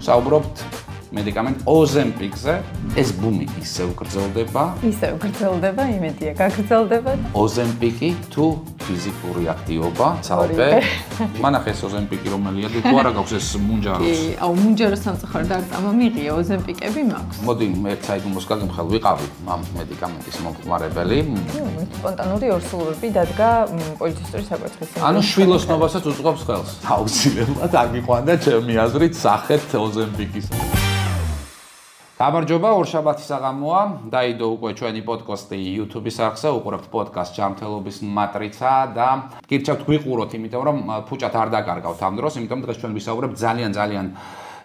საუბრობთ მედიკამენტ ოზემპიკზე. ეს ბუმი ისევ გრძელდება. იმედია გაგრძელდება. ოზემპიკი თუ ფიზიკური აქტივობა, ცალკე. მანახე ეს ოზემპიკი რომელია, თუ არა გაქვს ეს მუნჯაროს. აუ მუნჯაროს სამწუხაროდ არ წამომიღია, ოზემპიკები მაქვს. მოდი მე საიდუმლოს გაგემხელ ვიყავი ამ მედიკამენტის მომხმარებელი. სპონტანური ორსულობები დადგა პოლიცისტური საკვეთლის. ანუ შვილოსნობასაც უწყობს ხელს. აუცილებლად აგიყვანდა ჩემი აზრით სახეთ ოზემპიკის. გამარჯობა, ორშაბათი საღამოა. დაიდო უკვე ჩვენი პოდკასტი YouTube-ის არხზე, უყურებთ პოდკასტ ჯანმრთელობის მატრიცა და გირჩევთ გვიყუროთ, იმიტომ რომ ფუჭად არ დაკარგავთ ამ დროს, იმიტომ დღეს ჩვენ ვისაუბრებთ ძალიან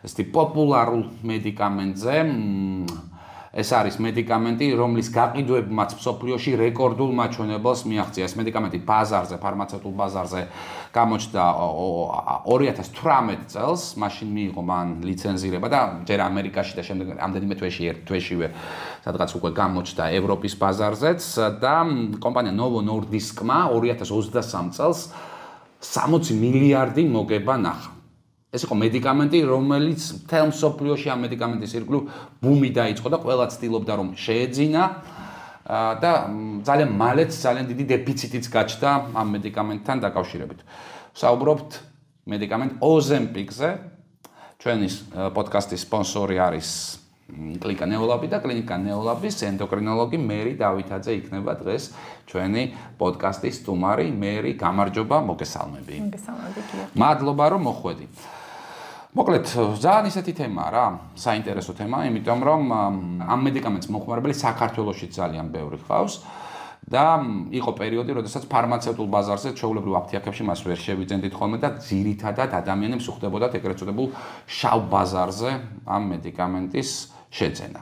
ესეთი პოპულარულ მედიკამენტზე. ეს არის მედიკამენტი, რომლის გაყიდვებმაც მსოფლიოში რეკორდულ მაჩვენებელს მიაღწია. ეს მედიკამენტი ბაზარზე, ფარმაცევტულ ბაზარზე გამოჩნდა 2018 წელს, მაშინ მიიღო მან ლიცენზირება და ჯერ ამერიკაში და შემდეგ ამდენიმე თვეშივე სადღაც უკვე გამოჩნდა ევროპის ბაზარზეც და კომპანია Novo Nordiskმა 2023 წელს 60 მილიარდი მოგება ნახა. ეს იყო მედიკამენტი, რომელიც მთელ მსოფლიოში ამ მედიკამენტის ირგვლივ ბუმი დაიწყო და ყველა ცდილობდა რომ შეეძინა და ძალიან მალეც ძალიან დიდი დეფიციტიც გაჩნდა ამ მედიკამენტთან დაკავშირებით. საუბრობთ მედიკამენტ ოზემპიკზე. ჩვენი პოდკასტის სპონსორი არის კლინიკა ნეოლაბი და კლინიკა ნეოლაბის ენდოკრინოლოგი მერი დავითაძე იქნება დღეს ჩვენი პოდკასტის სტუმარი. მერი, გამარჯობა, მოგესალმები. მადლობა რომ მოხვედი. მოკლედ, ძალიან ისეთი თემაა რა, საინტერესო თემა, იმიტომ რომ ამ მედიკამენტს მომხმარებელი საქართველოში ძალიან ბევრი ხავს და იყო პერიოდი, როდესაც ფარმაცევტულ ბაზარზე ჩვეულებრივ აფთიაქებში მას ვერ შევიძენდით ხოლმე და ძირითადად ადამიანებს უხდებოდათ ეგრეთ წოდებულ შავ ბაზარზე ამ მედიკამენტის შეძენა.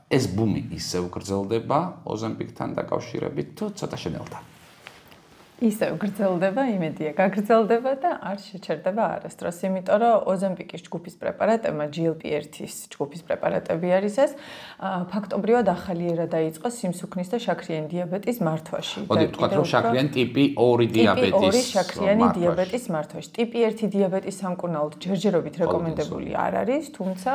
ეს ბუმი ისევ გრძელდება ოზემპიკთან დაკავშირებით თუ ცოტა შენელდა? ისევ გრძელდება, იმედია გაგრძელდება და არ შეჩერდება არასდროს, იმიტომ რომ ოზემპიკის ჯგუფის პრეპარატებმა GLP-1-ის ჯგუფის პრეპარატები არის ეს, ფაქტობრივად ახალი ერა დაიწყო სიმსუქნის და შაქრიანი დიაბეტის მართვაში. მოდი ვთქვათ, რომ შაქრიანი ტიპი 2 დიაბეტის. ტიპი 2 შაქრიანი დიაბეტის მართვაში. ტიპი 1 დიაბეტის სამკურნალოდ ჯერჯერობით რეკომენდებული არ არის, თუმცა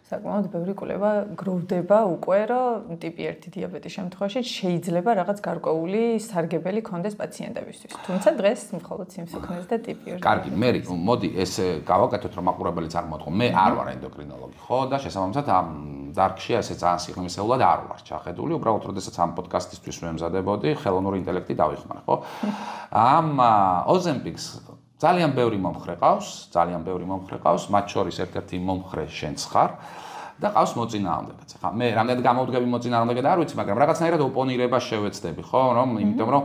საკმაოდ ბევრი კვლევა გროვდება უკვე, რომ ტიპი 1 დიაბეტის შემთხვევაში შეიძლება რაღაც გარკვეული სარგებელი ქონდეს პაციენტებისთვის. თუმცა დღეს მხოლოდ სიმსუქნეს და ტიპი 2. კარგი, მერი, მოდი ეს გავაკეთოთ, რომ მაყურებელი წარმოვადგო. მე არ ვარ ენდოკრინოლოგი, ხო და შესაბამისად ამ დარგში ასე ძალიან სიღრმისეულად არ ვარ ჩახედული. უბრალოდ, როდესაც ამ პოდკასტისთვის ვემზადებოდი, ხელოვნური ინტელექტი დავიხმარე, ხო? ამ ოზემპიკს ძალიან ბევრი მომხრე ყავს, მათ შორის ერთ-ერთი მომხრე შენც ხარ და ყავს მოწინააღმდეგეც. ხა მე რამდენად გამოვდგები მოწინააღმდეგედ არ ვიცი, მაგრამ რაღაცნაირად ოპონირება შევეცდები, ხო, რომ იმიტომ რომ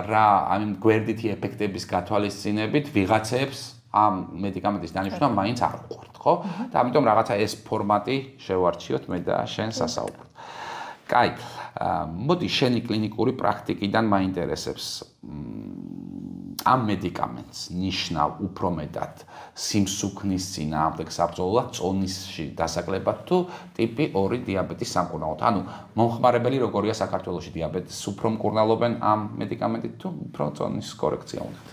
რა ამ გვერდითი ეფექტების გათვალისწინებით ვიღაცებს ამ მედიკამენტის დანიშვნა მაინც არ უყვართ, ხო? და ამიტომ რაღაცა ეს ფორმატი შევარჩიოთ მე და შენ სასაუბროდ. კაი, მოდი შენი კლინიკური პრაქტიკიდან მაინტერესებს ამ მედიკამენტს ნიშნავ უფრო მეტად სიმსუქნის წინააღმდეგ საბრძოლოდ წონისში დასაკლებად თუ ტიპი 2 დიაბეტის სამკურნალოდ. ანუ მომხმარებელი როგორია საქართველოში დიაბეტს უფრო მკურნალობენ ამ მედიკამენტით თუ უფრო წონის კორექცია უნდათ?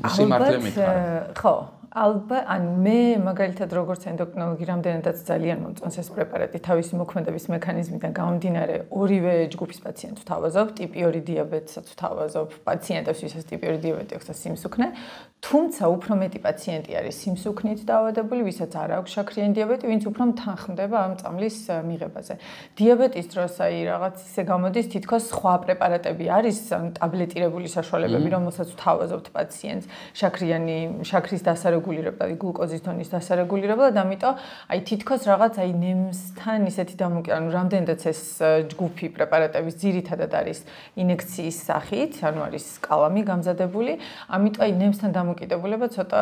სიმართლე მითხარ. ხო. ალბათ, მე მაგალითად როგორც ენდოკრინოლოგი რამდენადაც ძალიან მომწონს ეს პრეპარატი თავისი მოქმედების მექანიზმიდან გამომდინარე, ორივე ჯგუფის პაციენტს ვთავაზობ, ტიპი 2 დიაბეტსაც ვთავაზობ პაციენტებს, ვისაც ტიპი 2 დიაბეტი აქვს და სიმსუქნე, თუმცა უფრო მეტი პაციენტი არის სიმსუქნით დაავადებული, ვისაც არ აქვს შაქრიანი დიაბეტი, ვინც უფრო თანხმდება ამ წამლის მიღებაზე. დიაბეტის დროს აი რაღაც ისე გამოდის, თითქოს სხვა პრეპარატები არის, ტაბლეტირებული საშუალებები, რომელსაც ვთავაზობთ პაციენტს, შაქრის დასარეგულირება, გლუკოზის დონის დასარეგულირება და ამიტომ აი თითქოს რაღაც აი ნემსთან ისეთი ანუ რამდენადაც ეს ჯგუფი პრეპარატების ძირითადად არის ინექციის სახით, ანუ არის კალამი გამზადებული, ამიტომ აი ნემსთან დამოკიდებულება ცოტა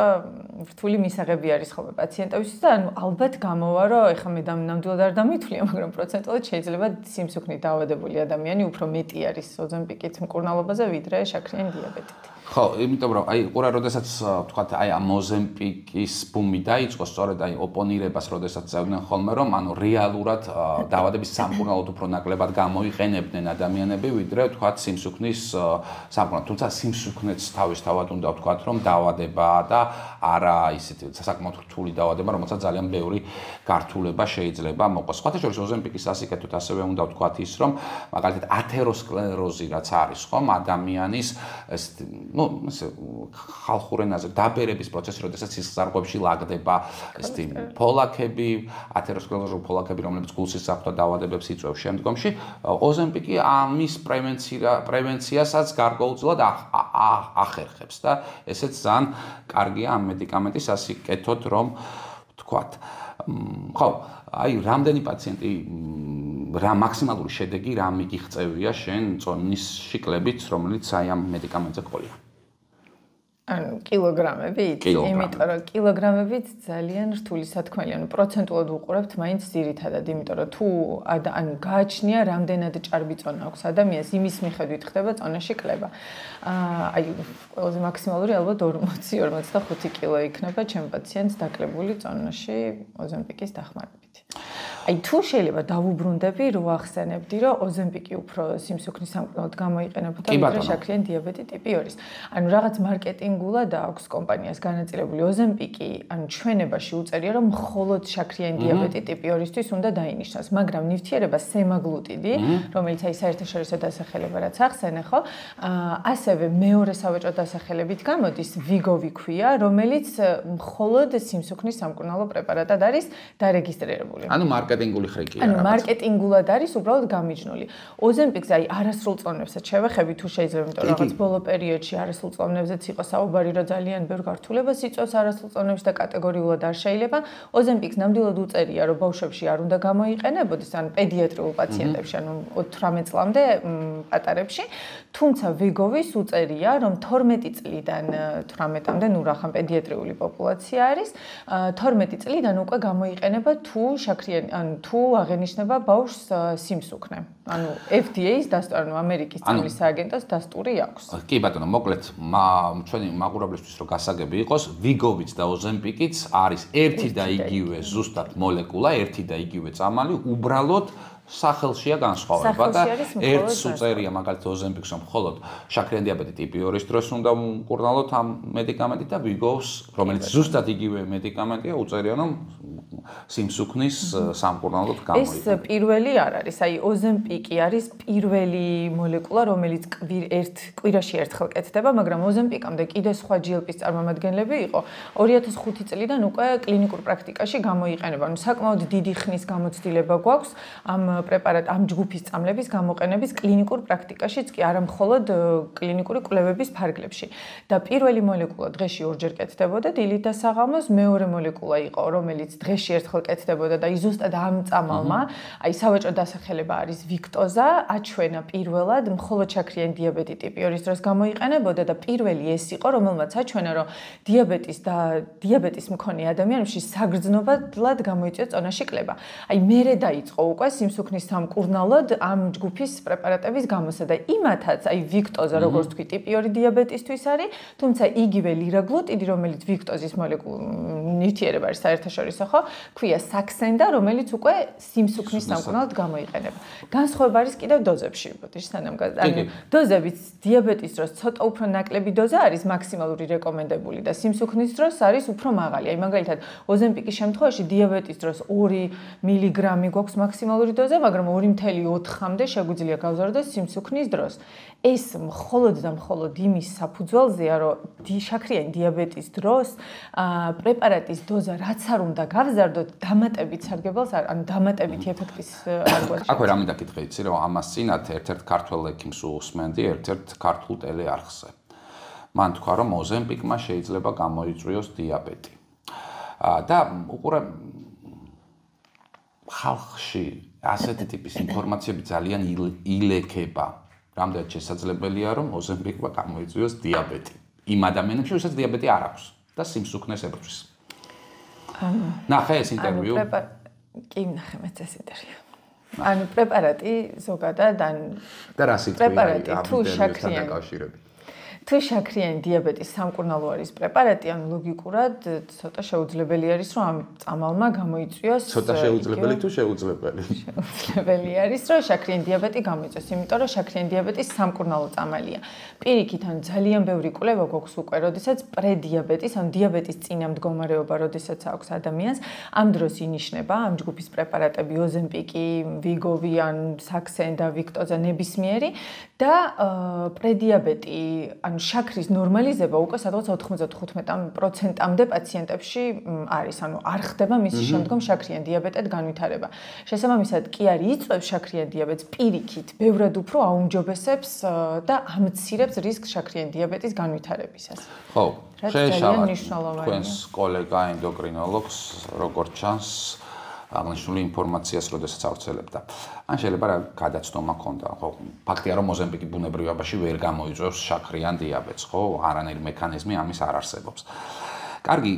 რთული მისაღები არის ხოლმე პაციენტებისთვის და ანუ ალბათ გამოვა, რომ ეხლა მე ნამდვილად არ დამითვლია, მაგრამ პროცენტულად შეიძლება სიმსუქნით დაავადებული ადამიანი უფრო მეტი არის ოზემპიკით მკურნალობაზე ვიდრე შაქრიანი დიაბეტით. ხო, იმიტომ რომ აი ყურა როდესაც ვთქვათ აი ამ მოზემპიკის ბუმი დაიწყო, სწორედ აი ოპონირებას როდესაც წევდნენ ხოლმე რომ ანუ რეალურად დაავადების სამკურნალოდ უფრო ნაკლებად გამოიყენებდნენ ადამიანები, ვიდრე ვთქვათ სიმსუქნის სამკურნალოდ. თუმცა სიმსუქნეც თავისთავად უნდა ვთქვათ რომ დაავადებაა და არა ისეთი საკმაოდ რთული დაავადება, რომელსაც ძალიან ბევრი გართულება შეიძლება მოყოს. სხვათა შორის ოზემპიკის ასიკეთოთ ასევე უნდა ვთქვათ ის რომ მაგალითად ათეროსკლეროზი რაც არის ხომ ადამიანის ხალხურ ენაზე დაბერების პროცესი, როდესაც სისხლძარღვებში ლაგდება ესეთი ფოლაკები, ათეროსკლეროზული ფოლაკები, რომლებიც გულსისხლძარღვთა დაავადებებს იწვევს შემდგომში, ოზემპიკი ამის პრევენციასაც გარკვეულწილად ახერხებს და ესეც ძალიან კარგია ამ მედიკამენტის ასიკეთოთ, რომ ვთქვათ. ხო, აი რამდენი პაციენტი რა მაქსიმალური შედეგი რა მიგიღწევია შენ წონის კლებით, რომელიც აი ამ მედიკამენტზე ყოლია? ანუ კილოგრამებით, იმიტომ რომ კილოგრამებით ძალიან რთული სათქმელი, ანუ პროცენტულად უყურებთ მაინც ძირითადად, იმიტომ რომ თუ ანუ გააჩნია რამდენად ჭარბი წონა აქვს ადამიანს, იმის მიხედვით ხდება წონაში კლება. აი ყველაზე მაქსიმალური ალბათ 40-45 კილო იქნება ჩემ პაციენტს დაკლებული წონაში ოზემპიკის დახმარებით. აი თუ შეიძლება დავუბრუნდები რო ახსენებდი რომ ოზემპიკი უფრო სიმსუქნის სამკურნალოდ გამოიყენებოდა ვიდრე შაქრიანი დიაბეტი ტიპი 2-ის. ანუ რაღაც მარკეტინგულად აქვს კომპანიას განაწილებული ოზემპიკი, ანუ ჩვენებაში უწერია რომ მხოლოდ შაქრიანი დიაბეტი ტიპი 2-ისთვის უნდა დაინიშნოს, მაგრამ ნივთიერება სემაგლუტიდი, რომელიც აი საერთაშორისო დასახელება რაც ახსენე ხო, ასევე მეორე სავაჭრო დასახელებით გამოდის ვიგოვი ქვია, რომელიც მხოლოდ სიმსუქნის სამკურნალო პრეპარატად არის დარეგისტრირებული. ანუ მარკეტინგული ხრიკია. ანუ მარკეტინგულად არის უბრალოდ გამიჯნული. ოზემპიკს აი არასრულ წონებსაც შევეხები თუ შეიძლება, იმიტომ რომ რაღაც ბოლო პერიოდში არასრულ წონებზეც იყო საუბარი, რომ ძალიან ბევრ გართულებას იწვევს არასრულ წონებში და კატეგორიულად არ შეიძლება. ოზემპიკს ნამდვილად უწერია, რომ ბავშვებში არ უნდა გამოიყენებოდეს, ან პედიატრიულ პაციენტებში, ანუ 18 წლამდე პატარებში, თუმცა ვიგოვის უწერია, რომ 12 წლიდან 18-მდე, ნუ რახან პედიატრიული პოპულაცია არის, 12 წლიდან უკვე გამოიყენება თუ შაქრიანი, ანუ თუ აღენიშნება ბავშვს სიმსუქნე. ანუ FDA-ის დასტური, ამერიკის წამლის სააგენტოს დასტური აქვს. კი ბატონო, მოკლედ, ჩვენი მაყურებლისთვის რომ გასაგები იყოს, ვიგოვიც და ოზემპიკიც არის ერთი და იგივე ზუსტად მოლეკულა, ერთი და იგივე წამალი, უბრალოდ სახელშია განსხვავება და ერთს უწერია მაგალითად ოზემპიკს რომ მხოლოდ შაქრიანი დიაბეტი ტიპი 2-ის დროს უნდა მკურნალოთ ამ მედიკამენტით და ვიგოვს, რომელიც ზუსტად იგივე მედიკამენტია, უწერია რომ სიმსუქნის სამკურნალოდ გამოიყენება. ეს პირველი არ არის, აი ოზემპიკი არის პირველი მოლეკულა, რომელიც კვირაში ერთხელ კეთდება, მაგრამ ოზემპიკამდე კიდე სხვა GLP-ის წარმომადგენლები იყო. 2005 წლიდან უკვე კლინიკურ პრაქტიკაში გამოიყენება. ანუ საკმაოდ დიდი ხნის გამოცდილება გვაქვს ამ ამ ჯგუფის წამლების გამოყენების კლინიკურ პრაქტიკაშიც კი არა მხოლოდ კლინიკური კვლევების ფარგლებში. და პირველი მოლეკულა დღეში ორჯერ კეთდებოდა დილით და საღამოს, მეორე მოლეკულა იყო, რომელიც დღეში ერთხელ კეთდებოდა და ზუსტად ამ წამალმა, აი სავაჭრო დასახელება არის ვიქტოზა, აჩვენა პირველად მხოლოდ შაქრიანი დიაბეტი ტიპი 2-ის დროს გამოიყენებოდა და პირველი ეს იყო, რომელმაც აჩვენა, რომ დიაბეტის მქონე ადამიანებში საგრძნობლად გამოიწვია წონაში კლება. აი მერე დაიწყო უკვე სიმსუქნის სამკურნალოდ ამ ჯგუფის პრეპარატების გამოსა და იმათაც, აი ვიქტოზა, როგორც თქვი, ტიპი 2 დიაბეტისთვის არის, თუმცა იგივე ლირაგლუტიდი, რომელიც ვიქტოზის ნივთიერება არის საერთაშორისო, ხო? ქვია საქსენდა, რომელიც უკვე სიმსუქნის სამკურნალოდ გამოიყენება. განსხვავება არის კიდევ დოზებში, ბოდიში სანამ ანუ დოზებიც დიაბეტის დროს ცოტა უფრო ნაკლები დოზა არის მაქსიმალური რეკომენდებული და სიმსუქნის დროს არის უფრო მაღალი. აი მაგალითად, ოზემპიკის შემთხვევაში დიაბეტის დროს 2 მილიგრამი გვაქვს მაქსიმალური დოზა, მაგრამ 2.4-მდე შეგვიძლია გავზარდოს სიმსუქნის დროს. ეს მხოლოდ და მხოლოდ იმის საფუძველზეა, რომ შაქრიანი დიაბეტის დროს პრეპარატის დოზა რაც არ უნდა გავზარდოთ, დამატებით სარგებელს ანუ დამატებით ეფექტის არ გვაქვს. აქვე რამე დაკითხე იცი, რომ ამას წინათ ერთ-ერთ ქართველ ექიმს უსმენდი, ერთ-ერთ ქართულ ტელეარხზე. მან თქვა, რომ ოზემპიკმა შეიძლება გამოიწვიოს დიაბეტი. და უყურე ხალხში ასეთი ტიპის ინფორმაციები ძალიან ილექება. რამდენად შესაძლებელია, რომ ოზემპიკმა გამოიწვიოს დიაბეტი. იმ ადამიანებში, ვისაც დიაბეტი არ აქვს და სიმსუქნეს ებრძვის. ნახე ეს ინტერვიუ? კი, ნახე მეც ეს ინტერვიუ. ანუ პრეპარატი ზოგადად და რა სიტყვია ამ ინტერვიუსთან დაკავშირებით? თუ შაქრიანი დიაბეტის სამკურნალო არის პრეპარატი, ან ლოგიკურად ცოტა შეუძლებელი არის, რომ ამ წამალმა გამოიწვიოს. ცოტა შეუძლებელი თუ შეუძლებელი? შეუძლებელი არის, რომ შაქრიანი დიაბეტი გამოიწვიოს, იმიტომ რომ შაქრიანი დიაბეტის სამკურნალო წამალია. პირიქით, ან ძალიან ბევრი კვლევა გვაქვს უკვე, როდესაც პრედიაბეტის, ან დიაბეტის წინა მდგომარეობა, როდესაც აქვს ადამიანს, ამ დროს ინიშნება ამ ჯგუფის პრეპარატები, ოზემპიკი, ვიგოვი, ან საქსენ და ვიქტოზა ნებისმიერი და პრედიაბეტი, ანუ შაქრის ნორმალიზება უკვე სადღაც 95%-მდე პაციენტებში არის, ანუ არ ხდება მის შემდგომ შაქრიან დიაბეტად განვითარება. შესაბამისად, კი არ იწვევს შაქრიან დიაბეტს, პირიქით, ბევრად უფრო აუმჯობესებს და ამცირებს რისკს შაქრიან დიაბეტის განვითარებისას. ხო, შეიძლება თქვენს კოლეგა ენდოკრინოლოგს, როგორც ჩანს, აღნიშნული ინფორმაციას, როდესაც ავრცელებდა. ან შეიძლება რა გადაცნობა ქონდა, ხო? ფაქტია, რომ ოზემპიკი ბუნებრივობაში ვერ გამოიწვევს შაქრიან დიაბეტს, ხო? არანაირი მექანიზმი ამის არ არსებობს. კარგი,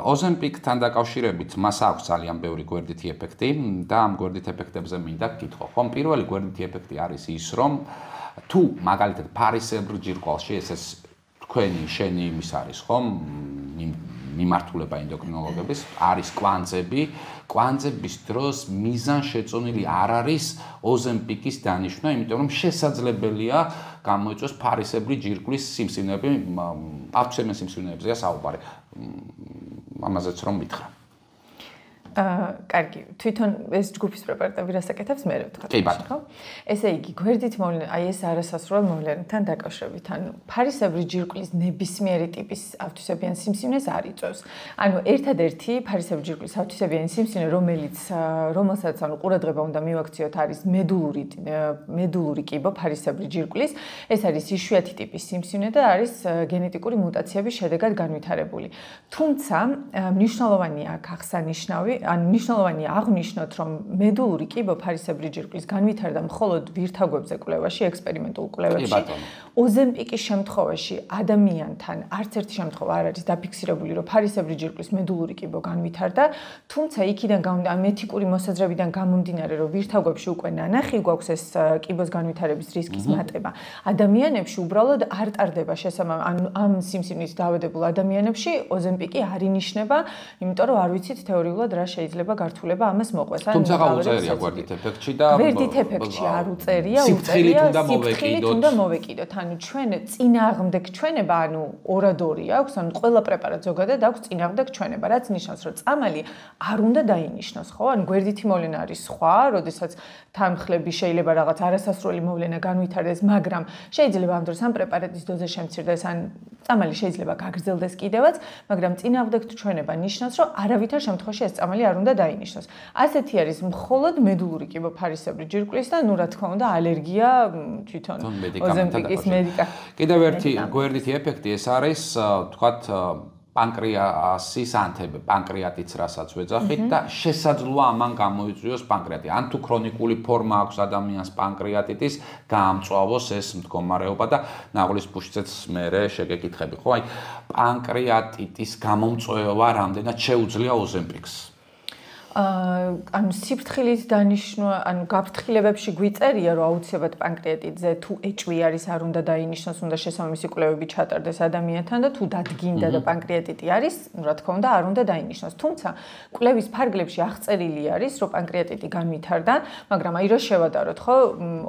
ოზემპიკთან დაკავშირებით მას აქვს ძალიან ბევრი გვერდითი ეფექტი და ამ გვერდით ეფექტებზე მინდა გკითხო. ხო, პირველი გვერდითი ეფექტი არის ის, რომ თუ მაგალითად ფარისებრ ჯირკვალში ეს შენი იმის არის, ხო? მიმართულება ენდოკრინოლოგების არის კვანძების დროს მიზანშეწონილი არ არის ოზემპიკის დანიშვნა, იმიტომ რომ შესაძლებელია გამოიწვიოს ფარისებრი ჯირკვლის სიმსივნეები, პარცემენ სიმსივნეებზეა საუბარი. ამაზეც რომ მითხრა. კარგი, თვითონ ეს ჯგუფის პრეპარატები რასაკეთებს მე ვთქვა. კი ბატონო. ესე იგი, გვერდით მოვლენა, აი ეს არასასურველ მოვლენებთან დაკავშირებით, ანუ ფარისებრი ჯირკვლის ნებისმიერი ტიპის ავთვისებიან სიმსივნეს არ იწვევს. ანუ ერთადერთი ფარისებრი ჯირკვლის ავთვისებიანი სიმსივნე, რომელსაც ანუ ყურადღება უნდა მივაქციოთ, არის მედულური კიბო ფარისებრი ჯირკვლის. ეს არის იშვიათი ტიპის სიმსივნე და არის გენეტიკური მუტაციების შედეგად განვითარებული. თუმცა, მნიშვნელოვანია აქ აღსანიშნავი ან მნიშვნელოვანია აღვნიშნოთ, რომ მედულური კიბო ფარისებრი ჯირკვლის განვითარდა მხოლოდ ვირთაგვებზე კვლევაში, ექსპერიმენტულ კვლევებში. ოზემპიკის შემთხვევაში ადამიანთან არც ერთი შემთხვევა არ არის დაფიქსირებული, რომ ფარისებრი ჯირკვლის მედულური კიბო განვითარდა, თუმცა იქიდან ეთიკური მოსაზრებიდან გამომდინარე, რომ ვირთაგვებში უკვე ნანახი გვაქვს ეს კიბოს განვითარების რისკის მატება. ადამიანებში უბრალოდ არ ტარდება ამ სიმსივნით დაავადებულ ადამიანებში ოზემპიკი არ ინიშნება, იმიტომ რომ არ ვიცით თეორიულად რა შეიძლება გართულება ამას მოყვეს. თუმცა უწერია გვერდით ეფექტში და გვერდით ეფექტში არ უწერია, უწერია სიფრთხილით უნდა მოვეკიდოთ. ანუ ჩვენ წინააღმდეგ ჩვენება, ანუ ორადორი აქვს, ანუ ყველა პრეპარატ ზოგადად აქვს წინააღმდეგ ჩვენება, რაც ნიშნავს, რომ წამალი არ უნდა დაინიშნოს, ხო? ანუ გვერდითი მოვლენა არის სხვა, როდესაც თანხლები შეიძლება რაღაც არასასრული მოვლენა განვითარდეს, მაგრამ შეიძლება ამ დროს ამ პრეპარატის დოზა შემცირდეს, ან წამალი შეიძლება გაგრძელდეს კიდევაც, მაგრამ წინააღმდეგ ჩვენება ნიშნავს, რომ არავითარ შემთხვევაში ეს წამალი არ უნდა დაინიშნოს. ასეთი არის მხოლოდ მედულური კიბო ფარისებრი ჯირკვლის და ნუ რა თქმა უნდა ალერგია თვითონ ოზემპიკის მედიკამენტთან. კიდევ ერთი გვერდითი ეფექტი ეს არის, თქვათ, პანკრეასის ანთები, პანკრეატიც რასაც ვეძახით და შესაძლოა ამან გამოიწვიოს პანკრეატი. ან თუ ქრონიკული ფორმა აქვს ადამიანს პანკრეატიტის, გაამწვავოს ეს მდგომარეობა და ნაღვლის ფუშცეც მერე შეგეკითხები, ხო? აი, პანკრეატიტის გამომწვევა რამდენად შეუძლია ოზემპიკს? ანუ სიფრთხილით დანიშნვა, ანუ გაფრთხილებებში გვიწერია, რომ აუცილებლად პანკრეატიტზე თუ ეჭვი არის, არ უნდა დაინიშნოს, უნდა შესაბამისი კვლევები ჩატარდეს ადამიანთან და თუ დადგინდა და პანკრეატიტი არის, რა თქმა უნდა, არ უნდა დაინიშნოს. თუმცა, კვლევის ფარგლებში აღწერილი არის, რომ პანკრეატიტი განვითარდა, მაგრამ აი რა შევადაროთ, ხო,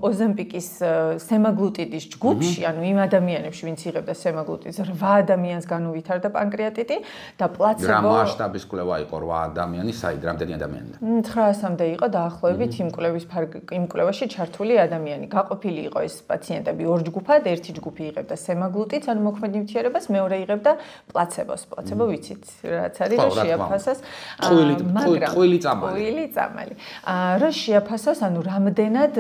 ოზემპიკის სემაგლუტიდის ჯგუფში, ანუ იმ ადამიანებში, ვინც იღებდა სემაგლუტიდს, 8 ადამიანს განუვითარდა პანკრეატიტი და პლაცებო რა მასშტაბის კვლევა იყო 8 ადამიანი, საიდ რამდენი ადამიანი? 900-მდე იყო დაახლოებით იმ კვლევაში ჩართული ადამიანი. გაყოფილი იყო ეს პაციენტები ორ ჯგუფად, ერთი ჯგუფი იღებდა სემაგლუტიდს, ანუ მოქმედ ნივთიერებას, მეორე იღებდა პლაცებოს. პლაცებო ვიცით, რაც არის, რომ შეაფასოს. ტყუილი წამალი. ტყუილი წამალი. რომ შეაფასოს, ანუ რამდენად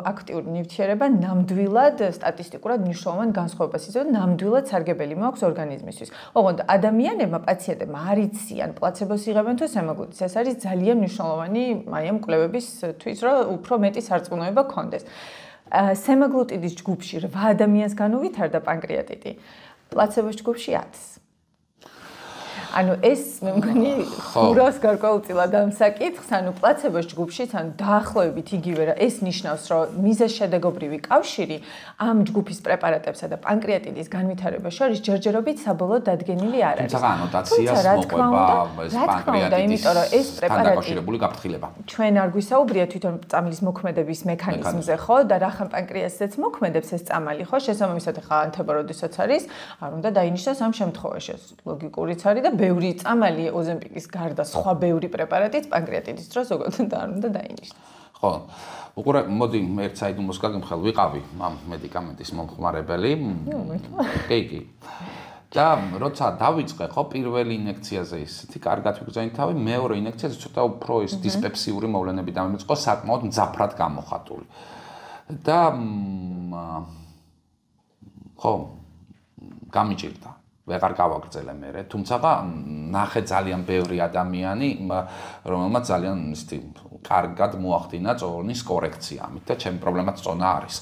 აქტიური ნივთიერება ნამდვილად სტატისტიკურად მნიშვნელოვან განსხვავებას იძლევა, ნამდვილად სარგებელი მოაქვს ორგანიზმისთვის. ოღონდ ადამიანებმა, პაციენტებმა არ იციან პლაცებოს იღებენ თუ სემაგლუტიდს. ეს არის ძალიან მნიშვნელოვანი აი ამ კვლევებისთვის, რომ უფრო მეტი სარწმუნოება გქონდეს. სემაგლუტიდის ჯგუფში 8 ადამიანს განუვითარდა პანკრეატიტი, პლაცებოს ჯგუფში 10. ანუ ეს მე მგონი ხურავს გარკვეულწილად ამ საკითხს, ანუ პლაცებოს ჯგუფშიც ან დაახლოებით იგივე რა ეს ნიშნავს, რომ მიზეზშედეგობრივი კავშირი ამ ჯგუფის პრეპარატებსა და პანკრეატიტის განვითარებას შორის ჯერჯერობით საბოლოოდ დადგენილი არ არის. თუმცა ანოტაციას მოყვება ეს პანკრეატიტის დაკავშირებული გაფრთხილება. ჩვენ არ გვისაუბრია თვითონ წამლის მოქმედების მექანიზმზე, ხო? და რახან პანკრეასიც მოქმედებს ეს წამალი, ხო? შესაბამისად ხა ანთება როდესაც არის, არ უნდა დაინიშნოს ამ შემთხვევაში. ლოგიკურიც არის და ბევრი წამალი ოზემპიკის გარდა სხვა ბევრი პრეპარატიც პანკრეატიტის დროს ზოგადად არ უნდა დაინიშნოს. ხო. უყურე, მოდი ერთ საიდუმლოს გაგიმხელ, ვიყავი ამ მედიკამენტის მომხმარებელი. კი. და როცა დავიწყე ხო პირველი ინექციაზე ისეთი კარგად ვიგრძნი თავი, მეორე ინექციაზე ცოტა უფრო ის დისპეპსიური მოვლენები დამიწყო, საკმაოდ მძაფრად გამოხატული. და ხო გამიჭირდა. ვეღარ გავაგრძელე მე, თუმცა ნახე ძალიან ბევრი ადამიანი, რომელმაც ძალიან ისეთი კარგად მოახდინა წონის კორექცია, ამით და ჩემი პრობლემაც წონა არის.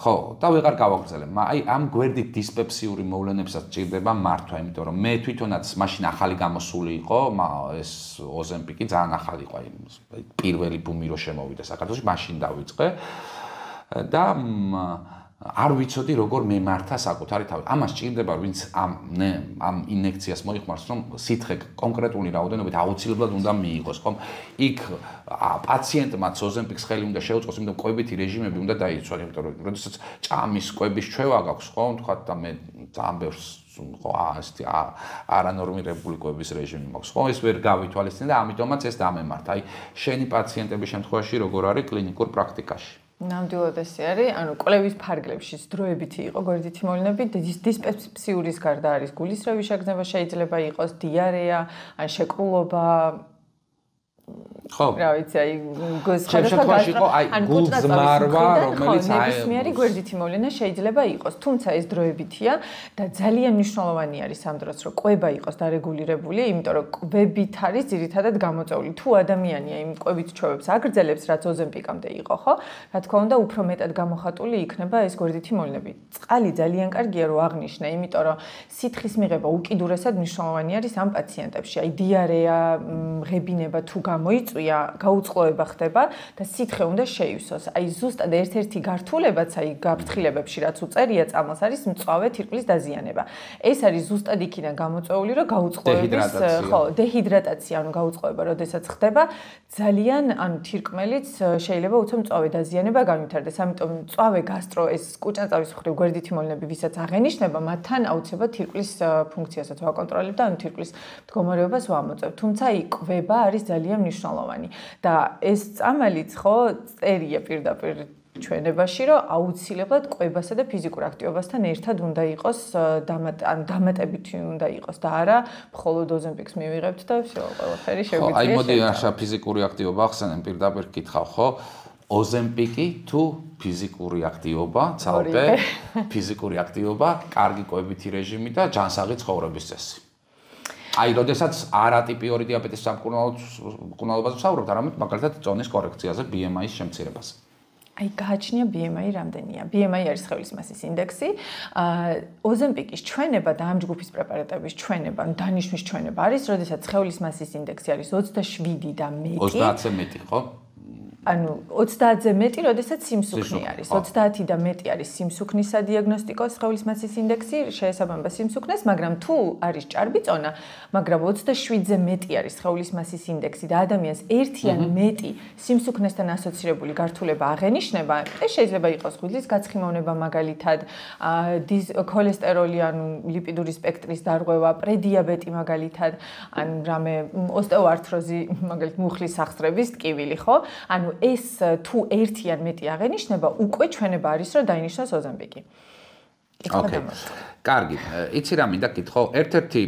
ხო, და ვეღარ გავაგრძელე. აი ამ გვერდით დისპეპსიური მოვლენებსაც ჭირდება მართვა, იმიტომ რომ მე თვითონაც მაშინ ახალი გამოსული იყო, ეს ოზემპიკი ძალიან ახალი იყო, აი პირველი ბუმი რო შემოვიდა საქართველოში, მაშინ დავიწყე და არ ვიცოდი როგორ მემართა საკუთარი თავი. ამას ჭირდება ვინც ამ ინექციას მოიხმარს, რომ სითხე კონკრეტული რაოდენობით აუცილებლად უნდა მიიღოს, ხომ? იქ პაციენტმაც ოზემპიქს ხელი უნდა შეუწყოს, იმიტომ კვებითი რეჟიმები უნდა დაიცვალოს, იმიტომ რომ როდესაც ჭამის კვების ჩვევა გაქვს, ხო, თქვა და მე ძალიან ბევრს ხო ასეთი არანორმირებული კვების რეჟიმი მაქვს, ხო, ეს ვერ გავითვალისწინე და ამიტომაც ეს დამემართა. აი შენი პაციენტების შემთხვევაში როგორ არის კლინიკურ პრაქტიკაში? ნამდვილად ესე არის, ანუ კვლევის ფარგლებშიც დროებითი იყო გვერდითი მოვლენები, დისპეპსიურის გარდა არის გულისრევი შეგრძნება შეიძლება იყოს, დიარეა, ან შეკრულობა. ხო. რა ვიცი, აი შემთხვევაში იყო აი გულძმარვა, რომელიც ნებისმიერი გვერდითი მოვლენა შეიძლება იყოს, თუმცა ეს დროებითია და ძალიან მნიშვნელოვანი არის ამ დროს, რომ კვება იყოს დარეგულირებული, იმიტომ რომ კვებით არის ძირითადად გამოწვეული. თუ ადამიანია იმ კვებით ჩვევებს აგრძელებს, რაც ოზემპიკამდე იყო, ხო? რა თქმა უნდა, უფრო მეტად გამოხატული იქნება ეს გვერდითი მოვლენები. წყალი ძალიან კარგია რომ აღნიშნე, იმიტომ რომ სითხის მიღება უკიდურესად მნიშვნელოვანი არის ამ პაციენტებში. აი დიარეა, ღებინება თუ გამოიწვია, გაუწყლოება ხდება და სითხე უნდა შეივსოს. აი ზუსტად ერთ-ერთი გართულებაც აი გაფრთხილებებში რაც უწერია წამალს არის მწვავე თირკმლის დაზიანება. ეს არის ზუსტად იქიდან გამოწვეული, რომ გაუწყლოების ხო, დეჰიდრატაცია, ანუ გაუწყლოება, როდესაც ხდება, ძალიან ანუ თირკმელიც შეიძლება უცებ მწვავე დაზიანება განვითარდეს. ამიტომ მწვავე გასტრო ეს კუჭანწავის მხრივ გვერდითი მოვლენები, ვისაც აღენიშნება, მათთან აუცილებლად თირკმლის ფუნქციასაც ვაკონტროლებთ და ანუ თირკმლის მდგომარეობას ვამოწევთ. თუმცა აი კვება არის ძალიან მნიშვნელოვანი და ეს წამალიც ხო წერია პირდაპირ ჩვენებაში, რომ აუცილებლად კვებასა და ფიზიკურ აქტივობასთან ერთად უნდა იყოს დამატებითი უნდა იყოს და არა მხოლოდ ოზემპიქს მივიღებთ და всё, ყველაფერი შეგვიძლია. აი მოდი ახლა ფიზიკური აქტივობა ახსენე, პირდაპირ გითხავ, ხო? ოზემპიკი თუ ფიზიკური აქტივობა, ცალკე ფიზიკური აქტივობა, კარგი კვებითი რეჟიმი და ჯანსაღი ცხოვრების წესი. აი, როდესაც არატიპიური დიაბეტის სამკურნალობაზე ვსაუბრობთ, არამედ მაგალითად წონის კორექციაზე, BMI-ის შემცირებაზე. აი, გააჩნია BMI რამდენია. BMI არის სხეულის მასის ინდექსი. ოზემპიკის ჩვენება და ამ ჯგუფის პრეპარატების ჩვენება, დანიშვნის ჩვენება არის, როდესაც სხეულის მასის ინდექსი არის 27 და მეტი. 30-ზე მეტი, ხო? ანუ 30-ზე მეტი, როდესაც სიმსუქნე არის. 30 და მეტი არის სიმსუქნის სადიაგნოსტიკო სხეულის მასის ინდექსი, შეესაბამება სიმსუქნეს, მაგრამ თუ არის ჭარბი წონა, მაგრამ 27-ზე მეტი არის სხეულის მასის ინდექსი და ადამიანს ერთი ან მეტი სიმსუქნესთან ასოცირებული გართულება აღენიშნება, ეს შეიძლება იყოს ღვიძლის გაცხიმოვნება მაგალითად, ქოლესტეროლი, ანუ ლიპიდური სპექტრის დარღვევა, პრედიაბეტი მაგალითად, ან რამე ოსტეოართროზი, მაგალითად მუხლის სახსრების ტკივილი, ხო? ანუ ეს თუ ერთი ან მეტი აღენიშნება, უკვე ჩვენება არის, რომ დაინიშნოს ოზემპიკი. ოკეი. კარგი. იცი რა მინდა გითხო, ერთ-ერთი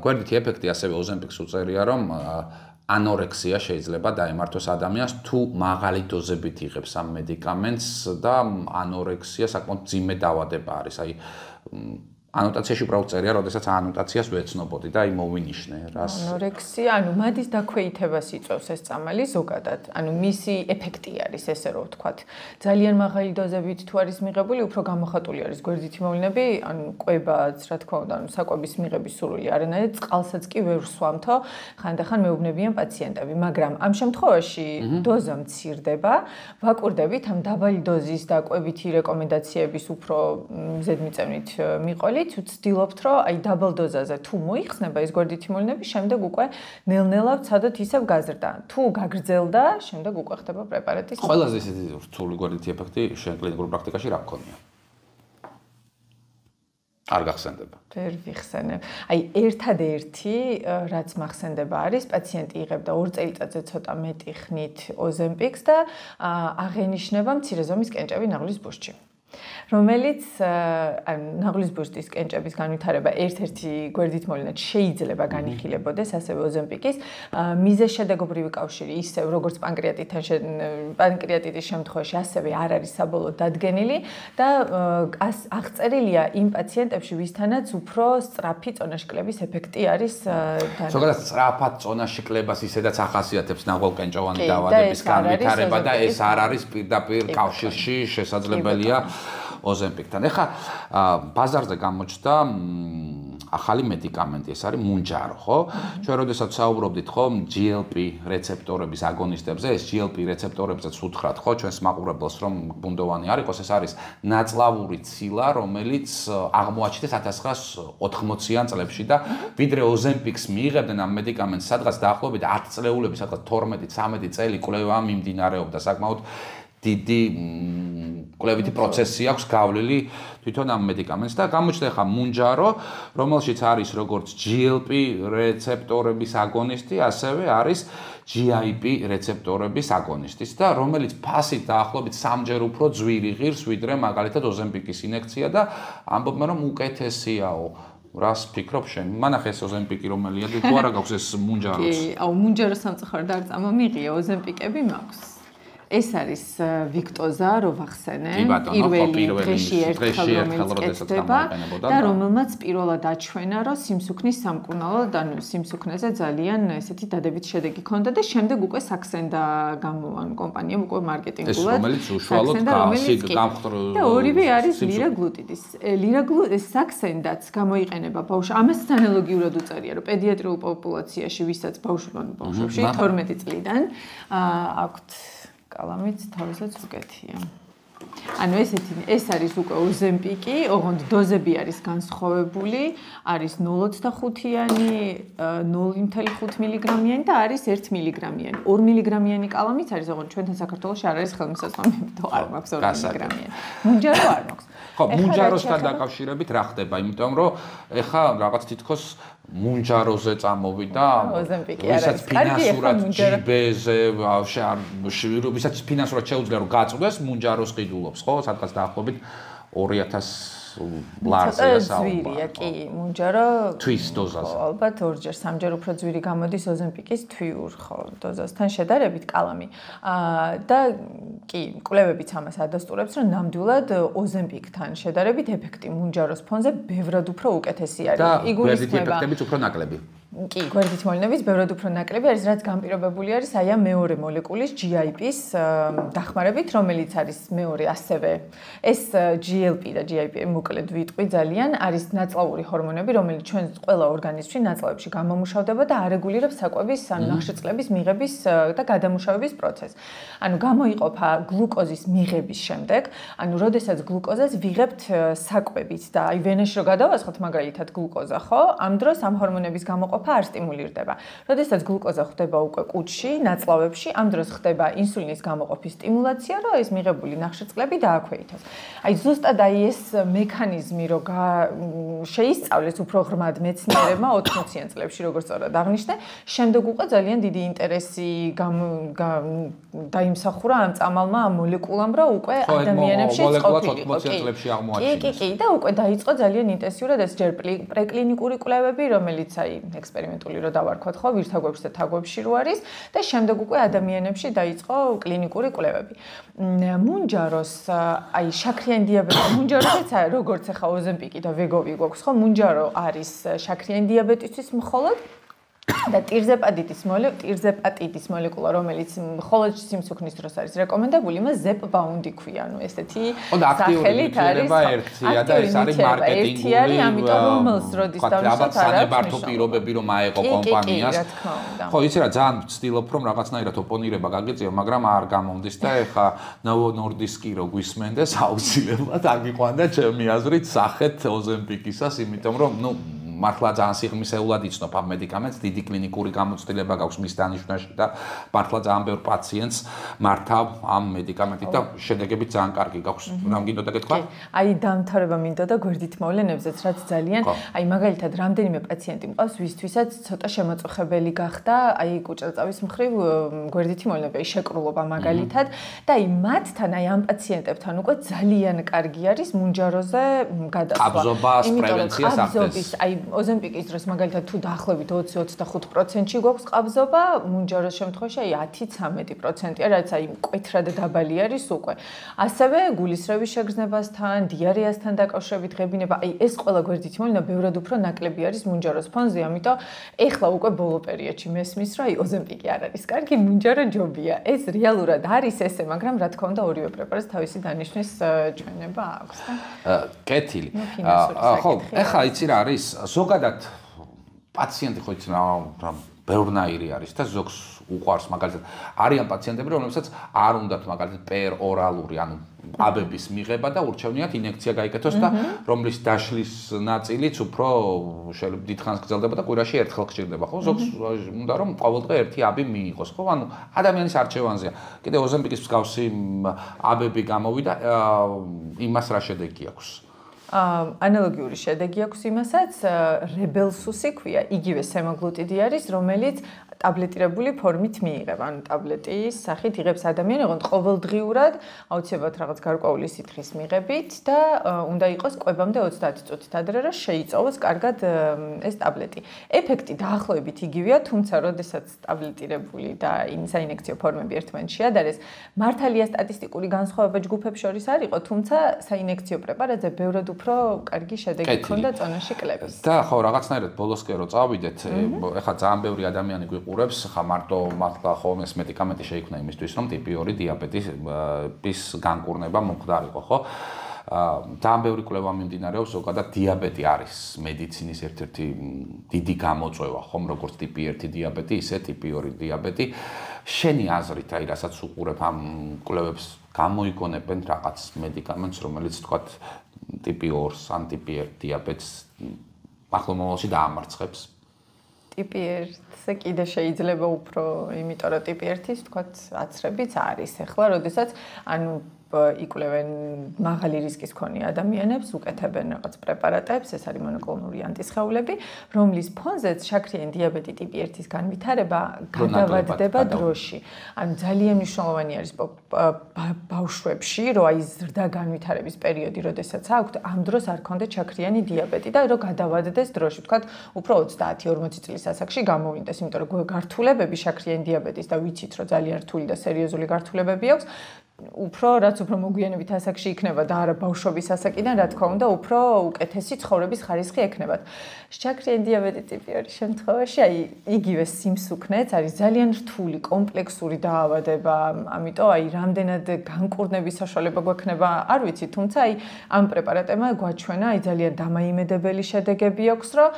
გვერდითი ეფექტი ასევე ოზემპიქს უწერია, რომ ანორექსია შეიძლება დაემართოს ადამიანს, თუ მაღალი დოზებით იღებს ამ მედიკამენტს და ანორექსია საკმაოდ ძიმე დაავადება არის. აი ანოტაციაში უბრალოდ წერია, როდესაც ანოტაციას ვეცნობოდი და აი მოვინიშნე რას. ანორექსია, მადის დაქვეითებას იწვევს ეს წამალი ზოგადად. მისი ეფექტი არის ესე რომ ვთქვათ. ძალიან მაღალი დოზებით თუ არის მიღებული, უფრო გამოხატული არის გვერდითი მოვლენები, კვებაც, რა თქმა უნდა, საკვების მიღების სურვილი არანაირად წყალსაც კი ვერ ვსვამთო, ხანდახან მეუბნებიან პაციენტები, მაგრამ ამ შემთხვევაში დოზა მცირდება, ვაკურდებით ამ დაბალი დოზის და კვებითი რეკომენდაციების უფრო ზედმიწევნით მიყოლით, ვცდილობთ, რომ აი დაბალ დოზაზე თუ მოიხსნება ეს გვერდითი მოვლენები, შემდეგ უკვე ნელ-ნელა ვცადოთ ისევ გაზრდა. თუ გაგრძელდა, შემდეგ უკვე ხდება პრეპარატის. ყველაზე ისეთი რთული გვერდითი ეფექტი შენ კლინიკურ პრაქტიკაში რა გქონია? არ გახსენდება. ვერ ვიხსენებ. აი ერთადერთი რაც მახსენდება არის პაციენტი იღებდა 2 წელიწადზე ცოტა მეტი ხნით ოზემპიქს და აღენიშნება მცირე ზომის კენჭები ნაღლის ბურჯში. რომელიც ნაღლის ბურჯის კენჭების განვითარება ერთ-ერთი გვერდით მოვლენად შეიძლება განიხილებოდეს ასევე ოზემპიკის მიზეზშედეგობრივი კავშირი ისევ როგორც პანკრეატიტის შემთხვევაში ასევე არ არის საბოლოოდ დადგენილი და აღწერილია იმ პაციენტებში ვისთანაც უფრო სწრაფი წონაშკლების ეფექტი არის ზოგადად სწრაფად წონაშკლებას ისედაც ახასიათებს ნაღველკენჭოვანი დაავადების განვითარება და ეს არ არის პირდაპირ კავშირში შესაძლებელია ოზემპიქთან. ეხლა ბაზარზე გამოჩნდა ახალი მედიკამენტი, ეს არის მუნჯარო, ხო? ჩვენ როდესაც საუბრობდით, ხო, GLP რეცეპტორების აგონისტებზე, ეს GLP რეცეპტორებსაც უთხრათ, ხო, ჩვენს მაყურებელს, რომ ბუნდოვანი არ იყოს, ეს არის ნაწლავური ცილა, რომელიც აღმოაჩნდეს 1980-იან წლებში და ვიდრე ოზემპიქს მიიღებდნენ ამ მედიკამენტს, სადღაც დაახლოებით 10 წლეულები, სადღაც 12-13 წელი კვლევა მიმდინარეობდა, საკმაოდ დიდი კვლევითი პროცესი აქვს გავლილი თვითონ ამ მედიკამენტს და გამოჩნდა ხა მუნჯარო, რომელშიც არის როგორც GLP რეცეპტორების აგონისტი, ასევე არის GIP რეცეპტორების აგონისტი და რომელიც ფასით დაახლოებით 3-ჯერ უფრო ძვირი ღირს, ვიდრე მაგალითად ოზემპიკის ინექცია და ამბობენ რომ უკეთესიაო. რას ფიქრობ შენ? მანახე ეს ოზემპიკი რომელია თუ არა გაქვს ეს მუნჯაროს? კი, მუნჯაროს სამწუხაროდ არ წამომიღია, ოზემპიკები მაქვს. ეს არის ვიქტოზა, რო ვახსენე, პირველი დღეში ერთხელ რომელიც კეთდება და რომელმაც პირველად აჩვენა, რომ სიმსუქნის სამკურნალო და სიმსუქნეზე ძალიან ესეთი დადებითი შედეგი ჰქონდა და შემდეგ უკვე საქსენდა კომპანიამ უკვე მარკეტინგულად ეს რომელიც უშუალოდ გამხდრ და ორივე არის ლირაგლუტიდის. ლირაგლუტის საქსენდაც გამოიყენება ბავშვებში. ამასაც ანალოგიურად უწერია, რომ პედიატრიულ პოპულაციაში, ვისაც ბავშვებში 12 წლიდან აქვთ კალამით თავისაც უკეთია. ანუ ეს არის უკვე ოზემპიკი, ოღონდ დოზები არის განსხვავებული, არის 0,25-იანი, 0,5 მილიგრამიანი და არის 1 მილიგრამიანი. 2 მილიგრამიანი კალამით არის, ოღონდ ჩვენთან საქართველოში არ არის ხელმისაწვდომი, არ მაქვს 2 მილიგრამიანი. მუნჯარო არ მაქვს. ხო, მუნჯაროსთან დაკავშირებით რა ხდება? იმიტომ რომ ეხა რაღაც თითქოს მუნჯაროზე წამოვიდა, ვისაც ფინანსურად ჯიბეზე, ვისაც ფინანსურად შეუძლია რომ გაწვდეს, მუნჯაროს ყიდულობს, ხო? სადღაც დაახლოებით 2000 ლარზეა საუბარი. კი, მუნჯარო თვის დოზაზე. ალბათ 2-ჯერ, 3-ჯერ უფრო ძვირი გამოდის ოზემპიკის თვიურ ხო დოზასთან შედარებით კალამი. და კი, კვლევებიც ამას ადასტურებს, რომ ნამდვილად ოზემპიკთან შედარებით ეფექტი მუნჯაროს ფონზე ბევრად უფრო უკეთესი არის. იგულისხმება ეფექტებიც უფრო ნაკლები. კი, გვერდით მოვლენების ბევრად უფრო ნაკლები არის, რაც განპირობებული არის აი ამ მეორე მოლეკულის GIP-ის დახმარებით, რომელიც არის მეორე ასევე ეს GLP და GIP მოკლედ ვიტყვი ძალიან არის ნაწლავური ჰორმონები, რომელიც ჩვენ ყველა ორგანიზმში ნაწლავებში გამომუშავდება და არეგულირებს საკვების ან ნახშირწყლების მიღების და გადამუშავების პროცესს. ანუ გამოიყოფა გლუკოზის მიღების შემდეგ, ანუ როდესაც გლუკოზას ვიღებთ საკვებით და აი ვენაში რო გადავასხოთ მაგალითად გლუკოზა, ხო? ამ დროს ამ ჰორმონების გამოყოფა არ სტიმულირდება. როდესაც გლუკოზა ხდება უკვე კუჭში, ნაწლავებში, ამ დროს ხდება ინსულინის გამოყოფის სტიმულაცია, რომ ეს მიღებული ნახშირწყლები დააქვეითოს. აი ზუსტად აი ეს მექანიზმი რო შეისწავლეს უფრო ღრმად მეცნიერებმა 80-იან წლებში, როგორც სწორად აღნიშნე, შემდეგ უკვე ძალიან დიდი ინტერესი დაიმსახურა ამ წამალმა, ამ მოლეკულამ, რომ უკვე ადამიანებში ყოფილიყო. კი, და უკვე დაიწყო ძალიან ინტენსიურად ეს ჯერ პრეკლინიკური კვლევები, რომელიც აი ექსპერიმენტული რო დავარქვათ ხო, ვირთაგვებში და თაგვებში რო არის და შემდეგ უკვე ადამიანებში დაიწყო კლინიკური კვლევები. მუნჯაროს აი შაქრიანი დიაბეტი, მუნჯაროც როგორც ახლა ოზემპიკი და ვეგოვი გვაქვს ხო, მუნჯარო არის შაქრიანი დიაბეტისთვის მხოლოდ და ტირზეპატიტის მოლეკულა, რომელიც მხოლოდ სიმსუქნის დროს არის რეკომენდებული, მას ზეპბაუნდი ქვია, ანუ ესეთი სახელით არის. ერთია და ეს არის მარკეტინგული. ამიტომ რომელს როდის დავიწყოთ არა. საბართო პირობები რომ აეყო კომპანიას. ხო, იცი რა, ძალიან ვცდილობ რომ რაღაცნაირად ოპონირება გაგეწიო, მაგრამ არ გამომდის და ეხა Novo Nordisk-ი რო გვისმენდეს აუცილებლად აგიყვანდა ჩემი აზრით სახეთ ოზემპიკისას, იმიტომ რომ მართლა ძალიან სიღრმისეულად იცნობ ამ მედიკამენტს, დიდი კლინიკური გამოცდილება გაქვს მის დანიშვნაში და მართლა ძალიან ბევრ პაციენტს მართავ ამ მედიკამენტით და შედეგები ძალიან კარგი გაქვს. რა მგინდოდა გეთქვა? აი დამთავრება მინდოდა გვერდით მოვლენებზეც, რაც ძალიან, აი მაგალითად რამდენიმე პაციენტი მყავს, ვისთვისაც ცოტა შემოწუხებელი გახდა, აი კუჭელწავის მხრივ გვერდითი მოვლენები, აი შეკრულობა მაგალითად და აი მათთან, აი ამ პაციენტებთან უკვე ძალიან კარგი არის მუნჯაროზე გადასვლა. ყაბზობას პრევენციას ახდენს. აი ოზემპიკის დროს მაგალითად თუ დაახლოებით 20-25%-ში გვაქვს ყაბზობა, მუნჯაროს შემთხვევაში აი 10-13%-ია, რაც აი მკვეთრად დაბალი არის უკვე. ასევე გულისრევის შეგრძნებასთან, დიარეასთან დაკავშირებით ღებინება, აი ეს ყველა გვერდითი მოვლენა ბევრად უფრო ნაკლები არის მუნჯაროს ფონზე, ამიტომ ეხლა უკვე ბოლო პერიოდში მესმის, რომ აი ოზემპიკი არ არის კარგი, მუნჯარო ჯობია. ეს რეალურად არის ესე, მაგრამ რა თქმა უნდა ორივე პრეპარატს თავისი დანიშვნის ჩვენება აქვს და კეთილი. ხო, ეხლა იცი რა არის? ზოგადად პაციენტი ხო იცი რა ბევრნაირი არის და ზოგს უყვარს მაგალითად არიან პაციენტები რომლებსაც არ უნდათ მაგალითად პერორალური ანუ აბების მიღება და ურჩევნიათ ინექცია გაიკეთოს და რომლის დაშლის ნაწილიც უფრო შეიძლება დიდხანს გრძელდება და კვირაში ერთხელ გჭირდება ხო ზოგს უნდა რომ ყოველდღე ერთი აბი მიიღოს ხო ანუ ადამიანის არჩევანზეა კიდე ოზემპიკის მსგავსი აბები გამოვიდა იმას რა შედეგი აქვს ანალოგიური შედეგი აქვს იმასაც რებელსუსი ქვია იგივე სემაგლუტიდი არის რომელიც ტაბლეტირებული ფორმით მიიღება ანუ ტაბლეტის სახით იღებს ადამიანი ოღონდ ყოველდღიურად აუცილებლად რაღაც გარკვეული სითხის მიღებით და უნდა იყოს კვებამდე 30 წუთით ადრე რომ შეიწოვოს კარგად ეს ტაბლეტი ეფექტი დაახლოებით იგივეა თუმცა როდესაც ტაბლეტირებული და საინექციო ფორმები ერთმანეთს შეადარეს მართალია სტატისტიკური განსხვავება ჯგუფებს შორის არ იყო თუმცა საინექციო პრეპარატზე ბევრად უფრო კარგი შედეგი ჰქონდა წონაში კლების. და ხო, რაღაცნაირად ბოლოსკენ რო წავიდეთ, ეხლა ძალიან ბევრი ადამიანი გვიყურებს, ხა მარტო მართლა ხომ ეს მედიკამენტი შეიქმნა იმისთვის, რომ ტიპი 2 დიაბეტის განკურნება მომხდარიყო, ხო? ძალიან ბევრი კვლევა მიმდინარეობს, ზოგადად დიაბეტი არის მედიცინის ერთ-ერთი დიდი გამოწვევა, ხომ როგორც ტიპი 1 დიაბეტი, ისე ტიპი 2 დიაბეტი. შენი აზრით, აი, რასაც უყურებ ამ კვლევებს, გამოიგონებენ რაღაც მედიკამენტს, რომელიც თქვათ ტიპი 2-ს ან ტიპი 1 დიაბეტს ახლო მომავალში დაამარცხებს. ტიპი 1-ზე კიდე შეიძლება უფრო, იმიტომ რომ ტიპი 1-ის თქვათ აცრებიც არის. ეხლა, როდესაც ანუ იკვლევენ მაღალი რისკის მქონე ადამიანებს, უკეთებენ რაღაც პრეპარატებს, ეს არის მონოკლონური ანტისხეულები, რომლის ფონზეც შაქრიანი დიაბეტი ტიპი 1-ის განვითარება გადავადდება დროში. ანუ ძალიან მნიშვნელოვანი არის ბავშვებში, რომ აი ზრდა განვითარების პერიოდი, როდესაც აქვთ, ამ დროს არ ქონდეთ შაქრიანი დიაბეტი და რომ გადავადდეს დროში, თქვათ, უფრო 30-40 წლის ასაკში გამოვლინდეს, იმიტომ რომ გართულებები შაქრიანი დიაბეტის და ვიცით, რომ ძალიან რთული და სერიოზული გართულებები აქვს. უფრო რაც უფრო მოგვიანებით ასაკში იქნება და არა ბავშვობის ასაკიდან, რა თქმა უნდა, უფრო უკეთესი ცხოვრების ხარისხი ექნებათ. შაქრიანი დიაბეტი ტიპი 2 შემთხვევაში, აი, იგივე სიმსუქნეც არის ძალიან რთული, კომპლექსური დაავადება, ამიტომ აი, რამდენად განკურნების საშუალება გვექნება, არ ვიცი, თუმცა აი, ამ პრეპარატებმა გვაჩვენა, აი, ძალიან დამაიმედებელი შედეგები აქვს, რომ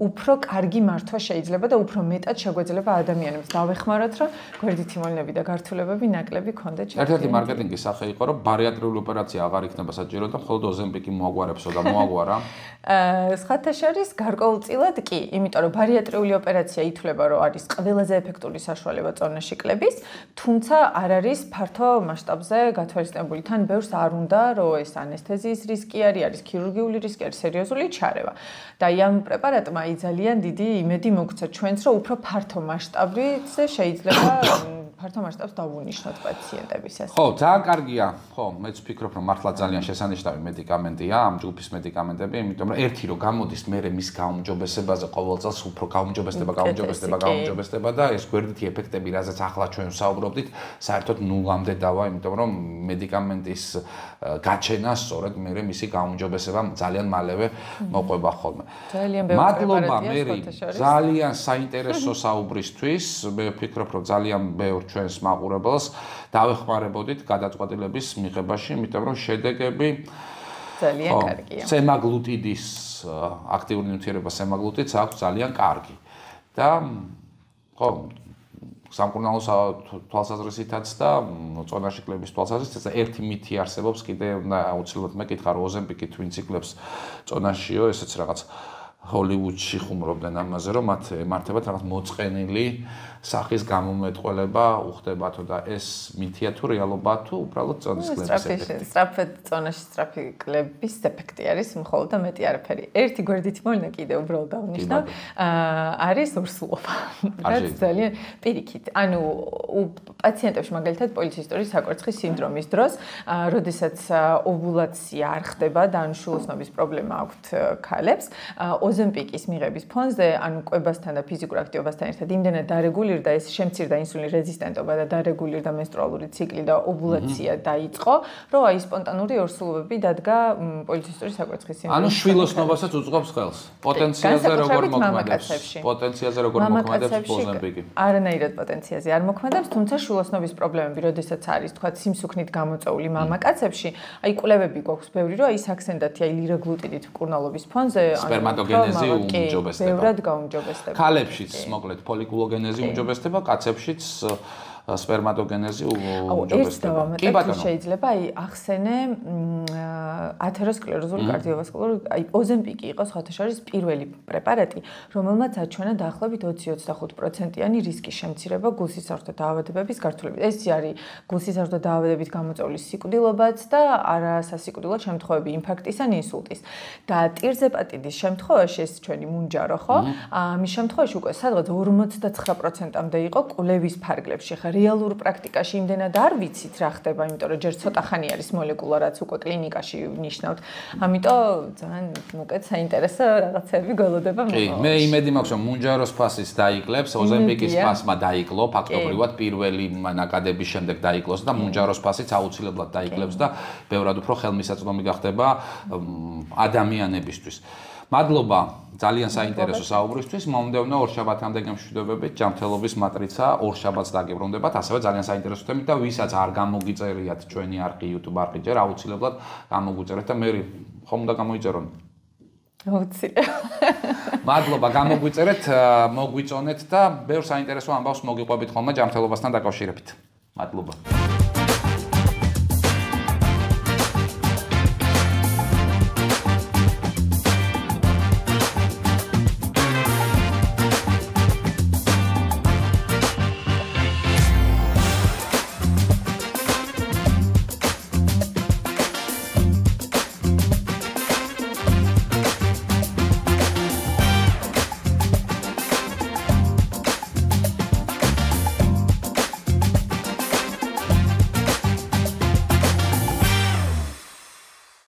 უფრო კარგი მართვა შეიძლება და უფრო მეტად შეგვეძლება ადამიანებს დავეხმაროთ, რომ გვერდითი მოვლენები და გართულებები ნაკლები ქონდეთ. ერთ-ერთი მარკეტინგის სახე იყო, რომ ბარიატრიული ოპერაცია აღარ იქნება საჭირო და მხოლოდ ოზემპიკი მოაგვარებსო და მოაგვარა. სხვათა შორის გარკვეულწილად კი, იმიტომ რომ ბარიატრიული ოპერაცია ითვლება, რომ არის ყველაზე ეფექტური საშუალება წონაში კლების, თუმცა არ არის ფართო მასშტაბზე გათვალისწინებული. თან ბევრს არ უნდა, რომ ეს ანესთეზიის რისკი არის ქირურგიული რისკი, არის სერიოზული ჩარევა. და აი ამ პრეპარატმა აი ძალიან დიდი იმედი მოგცა ჩვენს, რომ უფრო ფართო მასშტაბზე შეიძლება ფართო მასშტაბს დავუნიშნოთ პაციენტების ეს. ხო, ძალიან კარგია. ხო, მეც ვფიქრობ, რომ მართლა ძალიან შესანიშნავი მედიკამენტია ამ ჯგუფის მედიკამენტები, იმიტომ რომ ერთი რომ გამოდის მე მის გაუმჯობესებაზე ყოველ წელს უფრო გაუმჯობესდება და ეს გვერდითი ეფექტები, რაზეც ახლა ჩვენ ვსაუბრობდით, საერთოდ ნულამდე დავა, იმიტომ რომ მედიკამენტის გაჩენა სწორედ მე მისი გაუმჯობესება ძალიან მალევე მოყვება ხოლმე. ძალიან ბევრი მადლობა მერი, ძალიან საინტერესო საუბრისთვის. მე ვფიქრობ, რომ ძალიან ბევრ ჩვენს მაყურებელს დავეხმარებოდით გადაწყვეტილების მიღებაში, იმიტომ რომ შედეგები ძალიან კარგია. სემაგლუტიდის აქტიური ნივთიერება სემაგლუტიდს აქვს ძალიან კარგი. და ხო, სამკურნალო თვალსაზრისითაც და წონაში კლების თვალსაზრისითაც ერთი მითი არსებობს კიდე აუცილებლად მეკითხა რომ ოზემპიკით ვინც იკლებს წონაშიო, ესეც რაღაც ჰოლივუდში ხუმრობდნენ ამაზე, რომ მათ ემართებათ რაღაც მოწყენილი სახის გამომეტყველება უხდებათო და ეს მითია თუ რეალობაა თუ უბრალოდ წონის კლების ეფექტი. სწრაფად წონაში სწრაფი კლების ეფექტი არის მხოლოდ და მეტი არაფერი. ერთი გვერდით მოვლენა კიდე უბრალოდ დავნიშნავ, არის ორსულობა. რაც ძალიან პირიქით. ანუ პაციენტებში მაგალითად პოლიცისტური საკვერცხის სინდრომის დროს, როდესაც ოვულაცია არ ხდება და ანუ შვილოსნობის პრობლემა აქვთ ქალებს, ოზემპიკის მიღების ფონზე, ანუ კვებასთან და ფიზიკურ აქტივობასთან ერთად იმდენად დარეგულირდა ეს შემცირდა ინსულინ რეზისტენტობა და დარეგულირდა მენსტრუალური ციკლი და ოვულაცია დაიწყო, რომ აი სპონტანური ორსულობები დადგა პოლიცისტური საკვერცხის სინდრომის. ანუ შვილოსნობასაც უწყობს ხელს. პოტენციალზე როგორ მოქმედებს ოზემპიკი? არანაირად პოტენციალზე არ მოქმედებს, თუმცა შვილოსნობის პრობლემები, როდესაც არის თქვა სიმსუქნით გამოწეული მამაკაცებში, აი კვლევები გვაქვს ბევრი, რომ აი საქსენდათი, აი ლირაგლუტიდით მკურნალობის ფონზე სპერმატოგენეზი უმჯობესდება. ბევრად გაუმჯობესდება. ქალებშიც, მოკლედ, პოლიკულოგენეზი უმჯობესდება, კაცებშიც სპერმატოგენეზი უმჯობესდება. კი ბატონო, შეიძლება აი ახსენე ათეროსკლეროზული კარდიოვასკულური, აი ოზემპიკი იყო სხვათა შორის პირველი პრეპარატი, რომელმაც აჩვენა დაახლოებით 20-25%-იანი რისკის შემცირება გულსისხლძარღვთა დაავადებების გართულებით. ეს არის გულსისხლძარღვთა დაავადებით გამოწვეული სიკვდილობაც და არასასიკვდილო შემთხვევები ინფარქტის ან ინსულტის. და ტირზეპატიდის შემთხვევაში ეს ჩვენი მუნჯარო, ხო? ამის შემთხვევაში უკვე სადღაც 59%-მდე იყო კვლევის ფარგლებში. ხა რეალურ პრაქტიკაში იმდენად არ ვიცით რა ხდება, იმიტომ რომ ჯერ ცოტა ხანი არის მოლეკულარაც უკვე კლინიკაში ვნიშნავთ. ამიტომ ძალიან უკეთ საინტერესო რაღაცები გველოდება კი, მე იმედი მაქვს, რომ მუნჯაროს ფასის დაიკლებს, ოზემპიკის ფასმა დაიკლო, ფაქტობრივად პირველი ნაკადების შემდეგ დაიკლოს და მუნჯაროს ფასიც აუცილებლად დაიკლებს და ბევრად უფრო ხელმისაწვდომი გახდება ადამიანებისთვის. მადლობა ძალიან საინტერესო საუბრისთვის. მომდევნო ორშაბათამდე გემშვიდობებით. ჯანმრთელობის მატრიცა ორშაბათს დაგებრუნდებათ. ასევე ძალიან საინტერესო თემით და ვისაც არ გამოგიწერიათ ჩვენი არხი YouTube არხი ჯერ აუცილებლად გამოგვიწერეთ და მე ხომ უნდა გამოიწერონ. აუცილებლად. მადლობა, გამოგვიწერეთ, მოგვიწონეთ და ბევრ საინტერესო ამბავს მოგიყვებით ხოლმე ჯანმრთელობასთან დაკავშირებით. მადლობა.